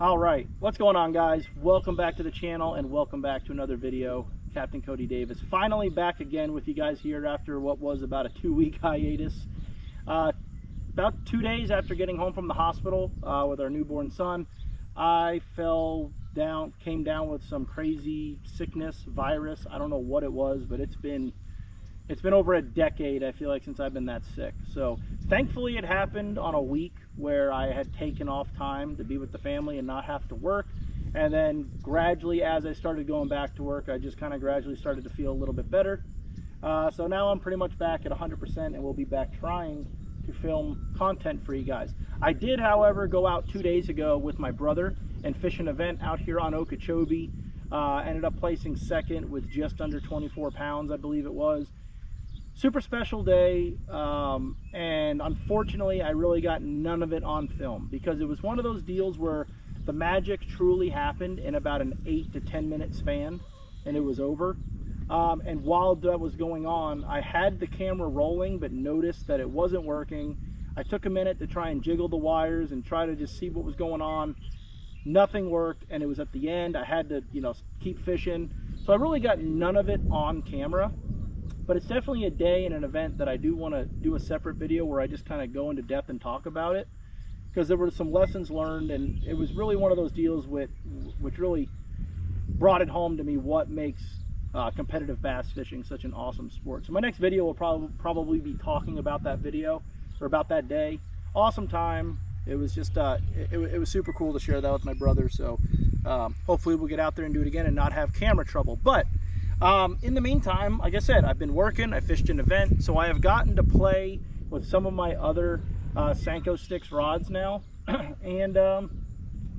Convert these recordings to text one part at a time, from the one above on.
All right, what's going on, guys? Welcome back to the channel and welcome back to another video. Captain Cody Davis finally back again with you guys here after what was about a 2-week hiatus. About 2 days after getting home from the hospital with our newborn son, I came down with some crazy sickness, virus. I don't know what it was, but it's been over a decade, I feel like, since I've been that sick. So thankfully it happened on a week where I had taken off time to be with the family and not have to work. And then gradually, as I started going back to work, I just kind of gradually started to feel a little bit better. So now I'm pretty much back at 100% and we'll be back trying to film content for you guys. I did, however, go out 2 days ago with my brother and fish an event out here on Okeechobee. Ended up placing second with just under 24 pounds, I believe it was. Super special day, and unfortunately I really got none of it on film because it was one of those deals where the magic truly happened in about an 8 to 10 minute span and it was over. And while that was going on, I had the camera rolling but noticed that it wasn't working. I took a minute to try and jiggle the wires and try to just see what was going on. Nothing worked, and it was at the end. I had to, keep fishing. So I really got none of it on camera. But it's definitely a day and an event that I do want to do a separate video where I just kind of go into depth and talk about it, because there were some lessons learned, and it was really one of those deals which really brought it home to me what makes competitive bass fishing such an awesome sport. So my next video will probably be talking about that video, or about that day. Awesome time. It was just it was super cool to share that with my brother. So hopefully we'll get out there and do it again and not have camera trouble. But in the meantime, like I said, I've been working. I fished an event, so I have gotten to play with some of my other Senko Sticks rods now, and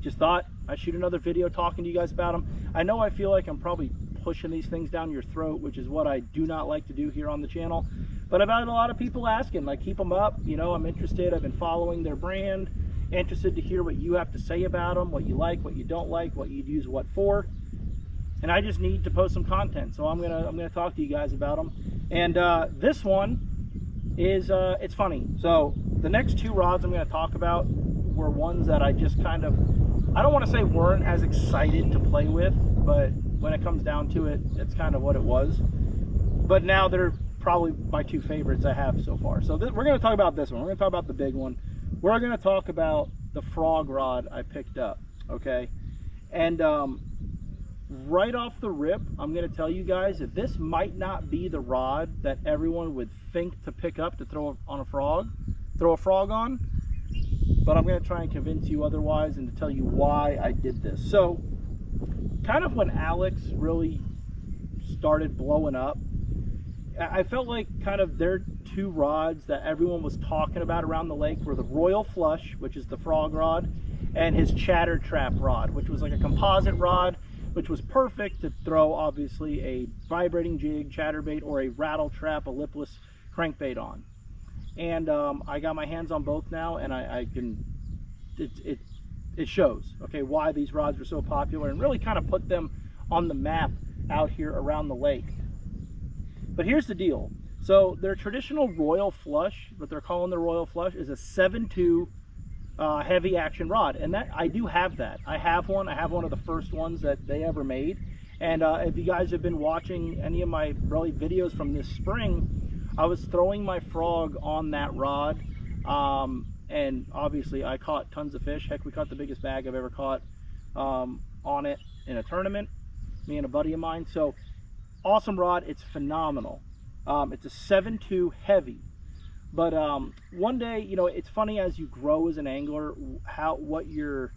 just thought I'd shoot another video talking to you guys about them. I know I feel like I'm probably pushing these things down your throat, which is what I do not like to do here on the channel, but I've had a lot of people asking, like, keep them up. I'm interested. I've been following their brand, interested to hear what you have to say about them, what you like, what you don't like, what you'd use what for. And I just need to post some content, so I'm gonna talk to you guys about them. And this one is it's funny. So the next two rods I'm gonna talk about were ones that I just kind of, I don't want to say weren't as excited to play with, but when it comes down to it, it's kind of what it was. But now they're probably my two favorites I have so far. So we're gonna talk about this one. We're gonna talk about the big one. We're gonna talk about the frog rod I picked up. Okay, and right off the rip, I'm going to tell you guys that this might not be the rod that everyone would think to pick up to throw a frog on, but I'm going to try and convince you otherwise and to tell you why I did this. So kind of when Alex really started blowing up, I felt like kind of their two rods that everyone was talking about around the lake were the Royal Flush, which is the frog rod, and his Chatter Trap rod, which was like a composite rod, which was perfect to throw, obviously, a vibrating jig, chatterbait, or a rattle trap, a lipless crankbait on. And I got my hands on both now, and I can, it shows, okay, why these rods are so popular and really kind of put them on the map out here around the lake. But here's the deal. So their traditional Royal Flush, what they're calling the Royal Flush, is a 7.2 heavy action rod, and that I do have that. I have one of the first ones that they ever made. And if you guys have been watching any of my early videos from this spring, I was throwing my frog on that rod, and obviously I caught tons of fish. Heck, we caught the biggest bag I've ever caught on it in a tournament, me and a buddy of mine. So awesome rod. It's phenomenal. It's a 7.2 heavy. But one day, it's funny as you grow as an angler, what your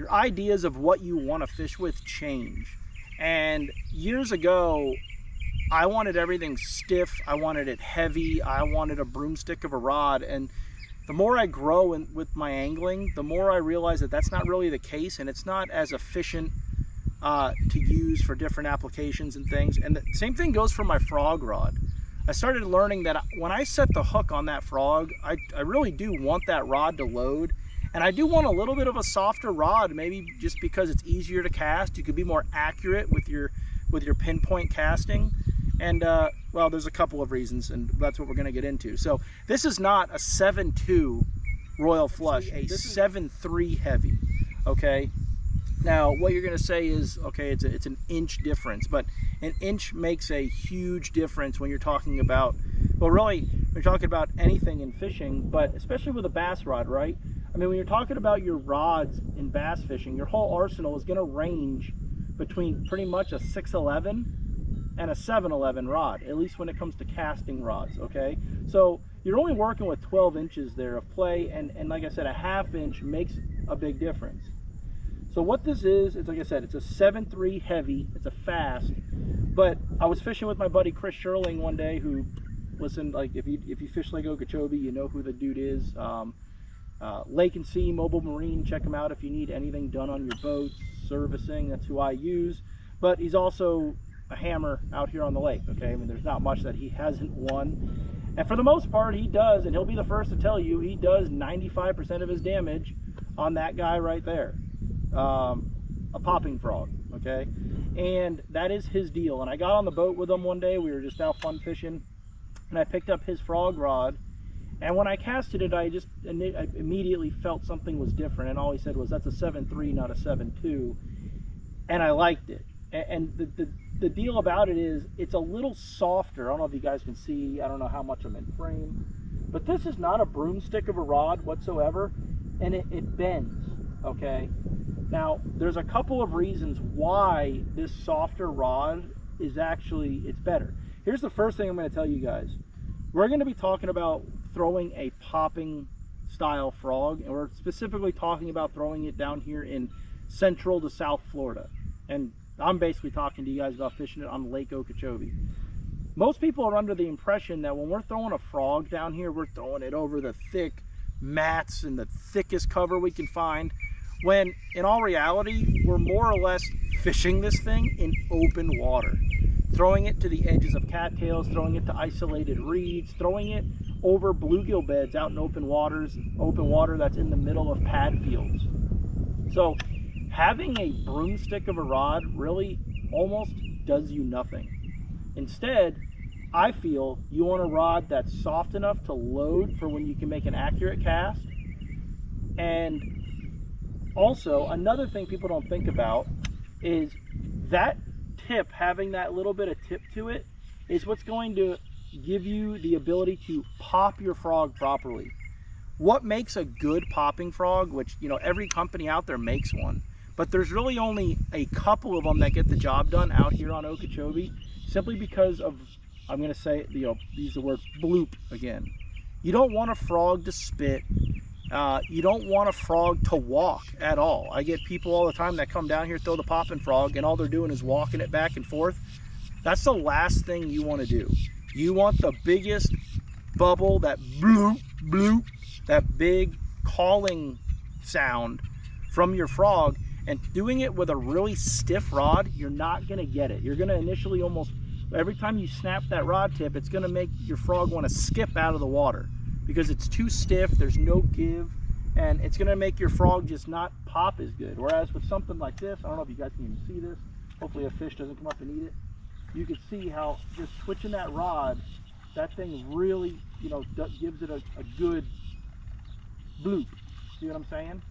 ideas of what you want to fish with change. And years ago, I wanted everything stiff, I wanted it heavy, I wanted a broomstick of a rod. And the more I grow with my angling, the more I realize that that's not really the case, and it's not as efficient to use for different applications and things. And the same thing goes for my frog rod. I started learning that when I set the hook on that frog, I really do want that rod to load, and I do want a little bit of a softer rod, maybe just because it's easier to cast. You could be more accurate with your pinpoint casting, and well, there's a couple of reasons, and that's what we're going to get into. So this is not a 7.2 Royal Flush, a 7.3 heavy. okay? Now, what you're going to say is, okay, it's an inch difference, but an inch makes a huge difference when you're talking about, well, really, we're talking about anything in fishing, but especially with a bass rod, right? I mean, when you're talking about your rods in bass fishing, your whole arsenal is going to range between pretty much a 6'11" and a 7'11" rod, at least when it comes to casting rods, okay? So you're only working with 12 inches there of play, and like I said, a ½ inch makes a big difference. So what this is, it's like I said, it's a 7.3 heavy, it's a fast, but I was fishing with my buddy Chris Sherling one day, who, listen, like if you fish Lake Okeechobee, you know who the dude is. Lake and Sea Mobile Marine, check him out if you need anything done on your boats, servicing, that's who I use. But he's also a hammer out here on the lake, okay? I mean, there's not much that he hasn't won. And for the most part, he does, and he'll be the first to tell you, he does 95% of his damage on that guy right there. A popping frog, okay? And that is his deal. And I got on the boat with him one day, we were just out fun fishing, and I picked up his frog rod, and when I casted it, I immediately felt something was different, and all he said was, that's a 7.3, not a 7.2, and I liked it. And the deal about it is, it's a little softer. I don't know if you guys can see, I don't know how much I'm in frame, but this is not a broomstick of a rod whatsoever, and it bends, okay? Now, there's a couple of reasons why this softer rod is actually, it's better. Here's the first thing I'm going to tell you guys. We're going to be talking about throwing a popping style frog, and we're specifically talking about throwing it down here in Central to South Florida. And I'm basically talking to you guys about fishing it on Lake Okeechobee. Most people are under the impression that when we're throwing a frog down here, we're throwing it over the thick mats and the thickest cover we can find, when in all reality, we're more or less fishing this thing in open water. Throwing it to the edges of cattails, throwing it to isolated reeds, throwing it over bluegill beds out in open water that's in the middle of pad fields. So having a broomstick of a rod really almost does you nothing. Instead, I feel you want a rod that's soft enough to load for when you can make an accurate cast. And also, another thing people don't think about is that tip, having that little bit of tip to it, is what's going to give you the ability to pop your frog properly. What makes a good popping frog, which, you know, every company out there makes one, but there's really only a couple of them that get the job done out here on Okeechobee, simply because of, I'm going to say, you know, use the word bloop again. You don't want a frog to spit. You don't want a frog to walk at all. I get people all the time that come down here, throw the popping frog, and all they're doing is walking it back and forth. That's the last thing you want to do. You want the biggest bubble, that bloop, bloop, that big calling sound from your frog, and doing it with a really stiff rod, you're not going to get it. You're going to initially almost, every time you snap that rod tip, it's going to make your frog want to skip out of the water, because it's too stiff, there's no give, and it's gonna make your frog just not pop as good. Whereas with something like this, I don't know if you guys can even see this, hopefully a fish doesn't come up and eat it, you can see how just twitching that rod, that thing really, you know, gives it a good bloop. See what I'm saying?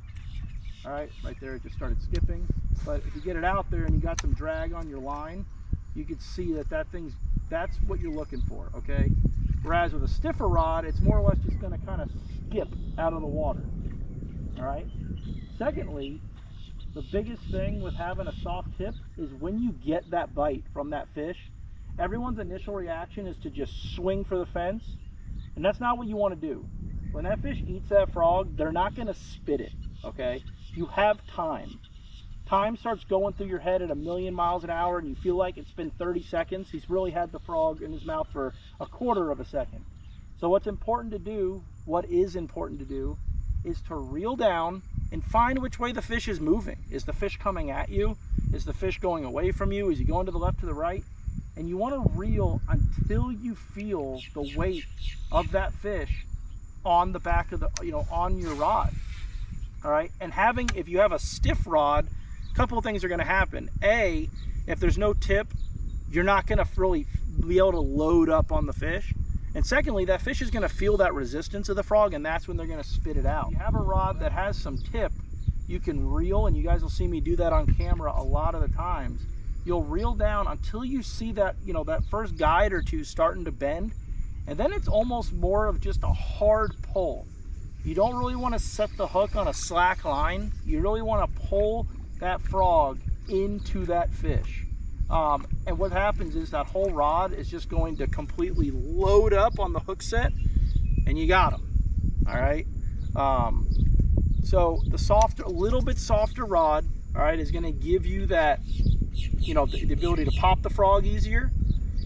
All right, right there it just started skipping. But if you get it out there and you got some drag on your line, you can see that that's what you're looking for, okay? Whereas with a stiffer rod, it's more or less just going to kind of skip out of the water. All right. Secondly, the biggest thing with having a soft tip is when you get that bite from that fish, everyone's initial reaction is to just swing for the fence, and that's not what you want to do. When that fish eats that frog, they're not going to spit it, okay? You have time. Time starts going through your head at 1,000,000 miles an hour, and you feel like it's been 30 seconds. He's really had the frog in his mouth for a quarter of a second. So what is important to do is to reel down and find which way the fish is moving. Is the fish coming at you? Is the fish going away from you? Is he going to the left, to the right? And you want to reel until you feel the weight of that fish on the back of the, you know, on your rod. All right. And if you have a stiff rod, a couple of things are going to happen. A, if there's no tip, you're not going to really be able to load up on the fish. And secondly, that fish is going to feel that resistance of the frog, and that's when they're going to spit it out. If you have a rod that has some tip, you can reel, and you guys will see me do that on camera a lot of the times. You'll reel down until you see that, you know, that first guide or two starting to bend, and then it's almost more of just a hard pull. You don't really want to set the hook on a slack line. You really want to pull that frog into that fish. And what happens is that whole rod is just going to completely load up on the hook set, and you got them. All right. So the softer, a little bit softer rod, all right, is going to give you that, you know, the ability to pop the frog easier.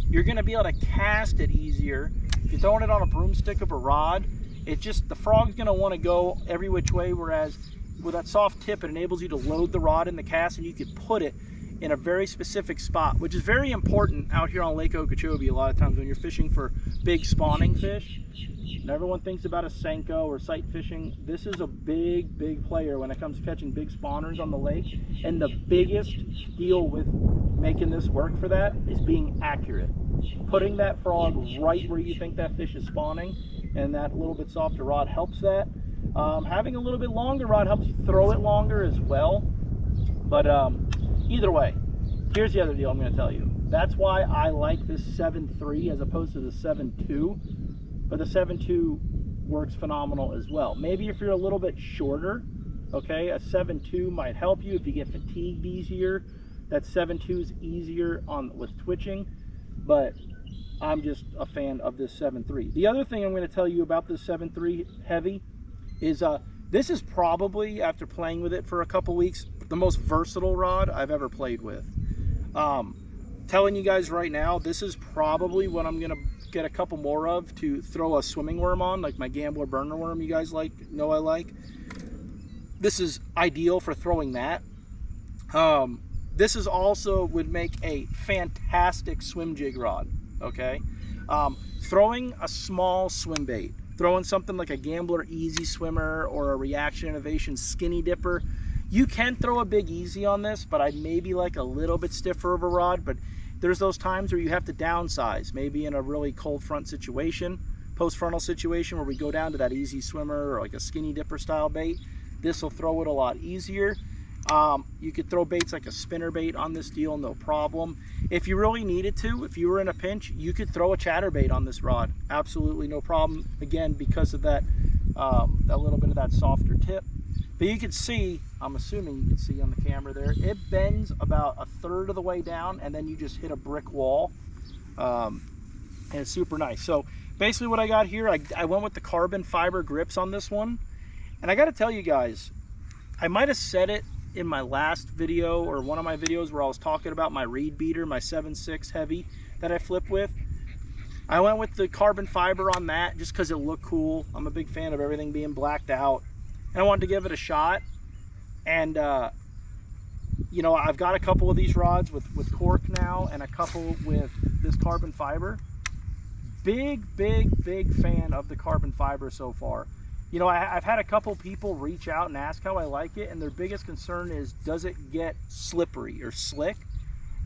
You're going to be able to cast it easier. If you're throwing it on a broomstick of a rod, it just, the frog's going to want to go every which way, whereas with that soft tip, it enables you to load the rod in the cast, and you can put it in a very specific spot, which is very important out here on Lake Okeechobee. A lot of times when you're fishing for big spawning fish, and everyone thinks about a Senko or sight fishing, this is a big player when it comes to catching big spawners on the lake. And the biggest deal with making this work for that is being accurate. Putting that frog right where you think that fish is spawning, and that little bit softer rod helps that. Having a little bit longer rod helps you throw it longer as well. But either way, here's the other deal I'm going to tell you. That's why I like this 7.3 as opposed to the 7.2. But the 7.2 works phenomenal as well. Maybe if you're a little bit shorter, okay, a 7.2 might help you if you get fatigued easier. That 7.2 is easier with twitching, but I'm just a fan of this 7.3. The other thing I'm going to tell you about this 7.3 heavy is this is probably, after playing with it for a couple weeks, the most versatile rod I've ever played with. Telling you guys right now, this is probably what I'm going to get a couple more of to throw a swimming worm on, like my Gambler burner worm you guys know I like. This is ideal for throwing that. This is also would make a fantastic swim jig rod, okay? Throwing a small swim bait, throwing something like a Gambler Easy Swimmer or a Reaction Innovation Skinny Dipper. You can throw a big easy on this, but I'd maybe like a little bit stiffer of a rod. But there's those times where you have to downsize, maybe in a really cold front situation, post frontal situation, where we go down to that Easy Swimmer or like a Skinny Dipper style bait. This will throw it a lot easier. You could throw baits like a spinner bait on this deal, no problem. If you really needed to, if you were in a pinch, you could throw a chatterbait on this rod, absolutely no problem. Again, because of that that little bit of that softer tip. But you can see, I'm assuming you can see on the camera there, it bends about a third of the way down, and then you just hit a brick wall. And it's super nice. So basically what I got here, I went with the carbon fiber grips on this one. And I got to tell you guys, I might have said it in my last video or one of my videos where I was talking about my reed beater, my 7.6 heavy that I flip with. I went with the carbon fiber on that just because it looked cool. I'm a big fan of everything being blacked out. And I wanted to give it a shot. And, you know, I've got a couple of these rods with cork now and a couple with this carbon fiber. Big fan of the carbon fiber so far. You know, I've had a couple people reach out and ask how I like it, and their biggest concern is, does it get slippery or slick?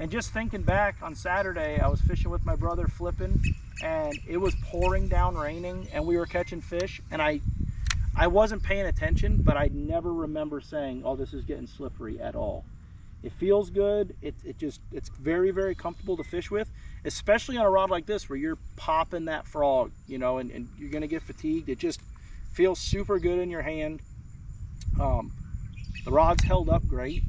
And just thinking back, on Saturday, I was fishing with my brother flipping, and it was pouring down raining, and we were catching fish, and I wasn't paying attention, but I never remember saying, oh, this is getting slippery at all. It feels good. It's very comfortable to fish with, especially on a rod like this where you're popping that frog, you know, and you're going to get fatigued. It just feels super good in your hand. The rod's held up great,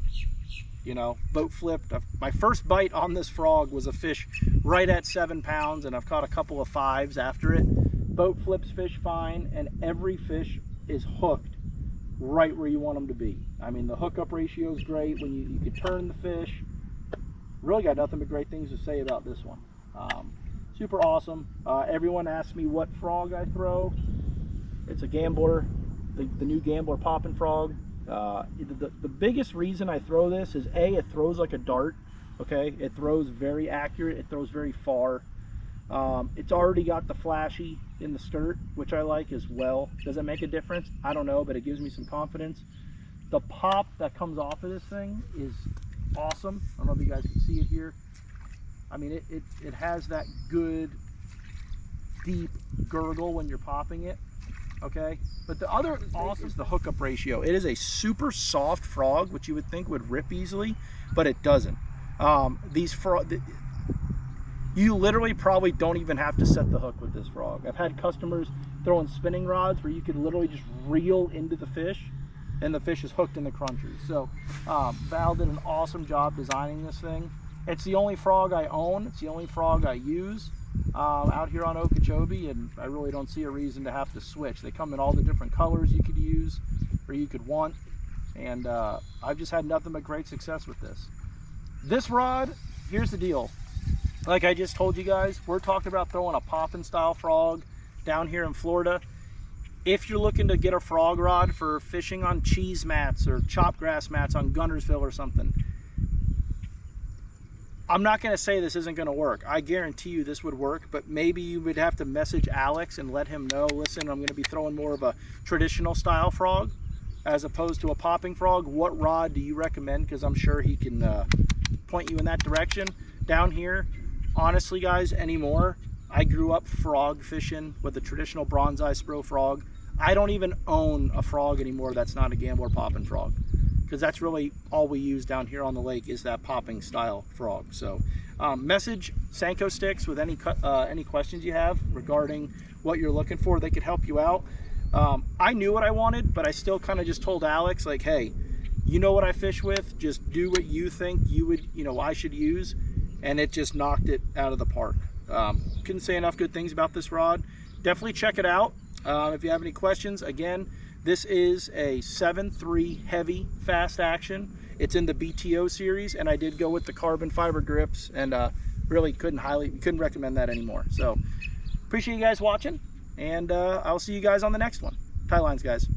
you know, boat flipped. My first bite on this frog was a fish right at 7 pounds, and I've caught a couple of 5s after it. Boat flips fish fine, and every fish is hooked right where you want them to be. I mean, the hookup ratio is great when you can turn the fish. Really got nothing but great things to say about this one. Super awesome. Everyone asks me what frog I throw. It's a Gambler, the new Gambler popping frog. The biggest reason I throw this is A, it throws like a dart. Okay, it throws very accurate, it throws very far. It's already got the flashy in the skirt, which I like as well. Does it make a difference? I don't know, but it gives me some confidence. The pop that comes off of this thing is awesome. I don't know if you guys can see it here. I mean, it has that good deep gurgle when you're popping it. okay? But the other awesome is the hookup ratio. It is a super soft frog, which you would think would rip easily, but it doesn't. You literally probably don't even have to set the hook with this frog. I've had customers throwing spinning rods where you could literally just reel into the fish and the fish is hooked in the crunchers. So Val did an awesome job designing this thing. It's the only frog I own. It's the only frog I use out here on Okeechobee, and I really don't see a reason to have to switch. They come in all the different colors you could use or you could want, and I've just had nothing but great success with this. This rod, here's the deal. Like I just told you guys, we're talking about throwing a poppin' style frog down here in Florida. If you're looking to get a frog rod for fishing on cheese mats or chopped grass mats on Guntersville or something, I'm not going to say this isn't going to work. I guarantee you this would work, but maybe you would have to message Alex and let him know, listen, I'm going to be throwing more of a traditional style frog as opposed to a popping frog. What rod do you recommend? Because I'm sure he can point you in that direction. Down here, honestly guys, anymore, I grew up frog fishing with a traditional bronze-eye Spro frog. I don't even own a frog anymore that's not a Gambler popping frog, because that's really all we use down here on the lake is that popping style frog. So message Senko Sticks with any questions you have regarding what you're looking for. They could help you out. I knew what I wanted, but I still kind of just told Alex, like, hey, you know what I fish with, just do what you think I should use, and it just knocked it out of the park. Couldn't say enough good things about this rod. Definitely check it out. If you have any questions, again, this is a 7.3 heavy fast action. It's in the BTO series, and I did go with the carbon fiber grips, and really couldn't recommend that anymore. So appreciate you guys watching, and I'll see you guys on the next one. Tie lines, guys.